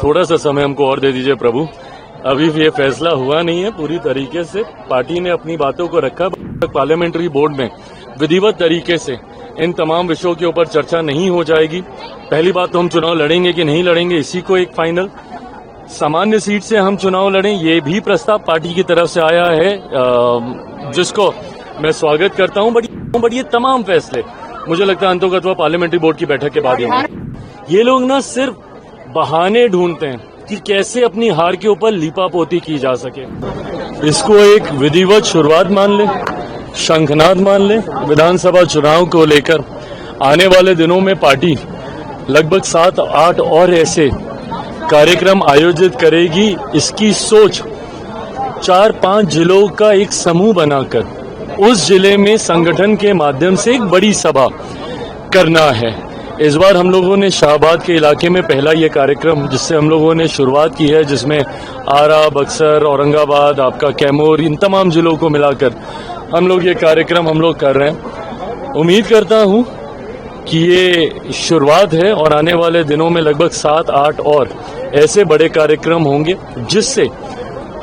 थोड़ा सा समय हमको और दे दीजिए प्रभु। अभी भी ये फैसला हुआ नहीं है पूरी तरीके से। पार्टी ने अपनी बातों को रखा। पार्लियामेंट्री बोर्ड में विधिवत तरीके से इन तमाम विषयों के ऊपर चर्चा नहीं हो जाएगी। पहली बात तो हम चुनाव लड़ेंगे कि नहीं लड़ेंगे, इसी को एक फाइनल। सामान्य सीट से हम चुनाव लड़ें, ये भी प्रस्ताव पार्टी की तरफ से आया है, जिसको मैं स्वागत करता हूं। बट ये तमाम फैसले मुझे लगता है अंतोगत्वा पार्लियामेंट्री बोर्ड की बैठक के बाद ही होंगे। ये लोग ना सिर्फ बहाने ढूंढते हैं कि कैसे अपनी हार के ऊपर लीपापोती की जा सके। इसको एक विधिवत शुरुआत मान ले, शंखनाद मान ले। विधानसभा चुनाव को लेकर आने वाले दिनों में पार्टी लगभग 7-8 और ऐसे कार्यक्रम आयोजित करेगी। इसकी सोच 4-5 जिलों का एक समूह बनाकर उस जिले में संगठन के माध्यम से एक बड़ी सभा करना है। इस बार हम लोगों ने शाहबाद के इलाके में पहला ये कार्यक्रम जिससे हम लोगों ने शुरुआत की है, जिसमें आरा, बक्सर, औरंगाबाद, आपका कैमूर, इन तमाम जिलों को मिलाकर हम लोग ये कार्यक्रम कर रहे हैं। उम्मीद करता हूं कि ये शुरुआत है और आने वाले दिनों में लगभग 7-8 और ऐसे बड़े कार्यक्रम होंगे जिससे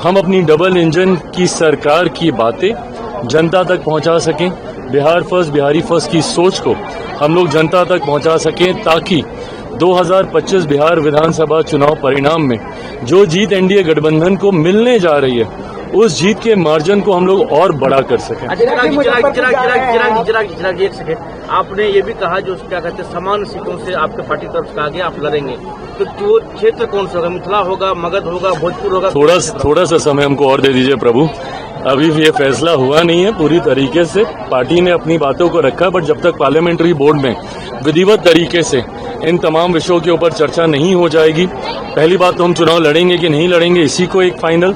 हम अपनी डबल इंजन की सरकार की बातें जनता तक पहुंचा सकें। बिहार फर्स्ट, बिहारी फर्स्ट की सोच को हम लोग जनता तक पहुंचा सकें, ताकि 2025 बिहार विधानसभा चुनाव परिणाम में जो जीत एनडीए गठबंधन को मिलने जा रही है, उस जीत के मार्जिन को हम लोग और बड़ा कर सकें। आपने ये भी कहा जो क्या कहते हैं समान सीटों से आपके पार्टी तरफ से कहा गया आप लड़ेंगे, तो जो क्षेत्र कौन सा होगा? मिथिला होगा, मगध होगा, भोजपुर होगा? थोड़ा सा समय हमको और दे दीजिए प्रभु। अभी भी ये फैसला हुआ नहीं है पूरी तरीके से। पार्टी ने अपनी बातों को रखा। बट जब तक पार्लियामेंट्री बोर्ड में विधिवत तरीके से इन तमाम विषयों के ऊपर चर्चा नहीं हो जाएगी, पहली बात तो हम चुनाव लड़ेंगे कि नहीं लड़ेंगे, इसी को एक फाइनल।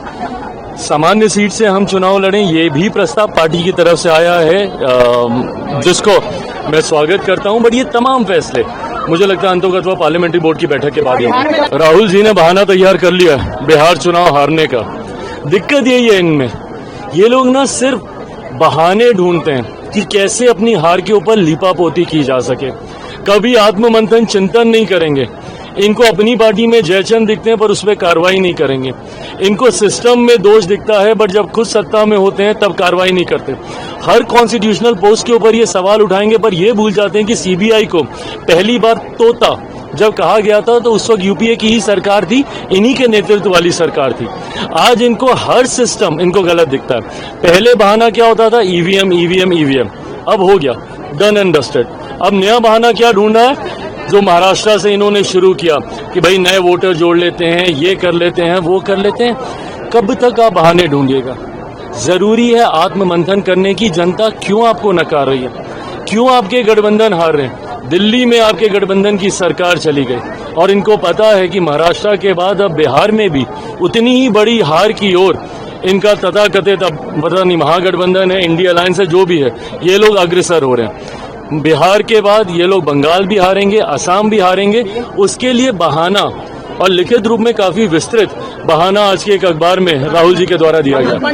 सामान्य सीट से हम चुनाव लड़ें, ये भी प्रस्ताव पार्टी की तरफ से आया है, जिसको मैं स्वागत करता हूं। बट ये तमाम फैसले मुझे लगता है अंतोगत्वा पार्लियामेंट्री बोर्ड की बैठक के बाद ही होंगे। राहुल जी ने बहाना तैयार कर लिया बिहार चुनाव हारने का। दिक्कत यही है इनमें, ये लोग ना सिर्फ बहाने ढूंढते हैं कि कैसे अपनी हार के ऊपर लीपापोती की जा सके। कभी आत्ममंथन चिंतन नहीं करेंगे। इनको अपनी पार्टी में जयचंद दिखते हैं पर उस पर कार्रवाई नहीं करेंगे। इनको सिस्टम में दोष दिखता है बट जब खुद सत्ता में होते हैं तब कार्रवाई नहीं करते। हर कॉन्स्टिट्यूशनल पोस्ट के ऊपर ये सवाल उठाएंगे पर ये भूल जाते हैं कि सीबीआई को पहली बार तोता जब कहा गया था तो उस वक्त यूपीए की ही सरकार थी, इन्हीं के नेतृत्व वाली सरकार थी। आज इनको हर सिस्टम इनको गलत दिखता है। पहले बहाना क्या होता था? EVM EVM EVM. अब हो गया डन एंड डस्टेड। अब नया बहाना क्या ढूंढना है? जो महाराष्ट्र से इन्होंने शुरू किया कि भाई नए वोटर जोड़ लेते हैं, ये कर लेते हैं, वो कर लेते हैं। कब तक आप बहाने ढूंढिएगा? जरूरी है आत्ममंथन करने की। जनता क्यों आपको नकार रही है? क्यों आपके गठबंधन हार रहे हैं? दिल्ली में आपके गठबंधन की सरकार चली गई और इनको पता है कि महाराष्ट्र के बाद अब बिहार में भी उतनी ही बड़ी हार की ओर इनका तथाकथित अब पता नहीं महागठबंधन है, इंडिया अलायंस है, जो भी है, ये लोग अग्रसर हो रहे हैं। बिहार के बाद ये लोग बंगाल भी हारेंगे, असम भी हारेंगे। उसके लिए बहाना और लिखित रूप में काफी विस्तृत बहाना आज के एक अखबार में राहुल जी के द्वारा दिया गया।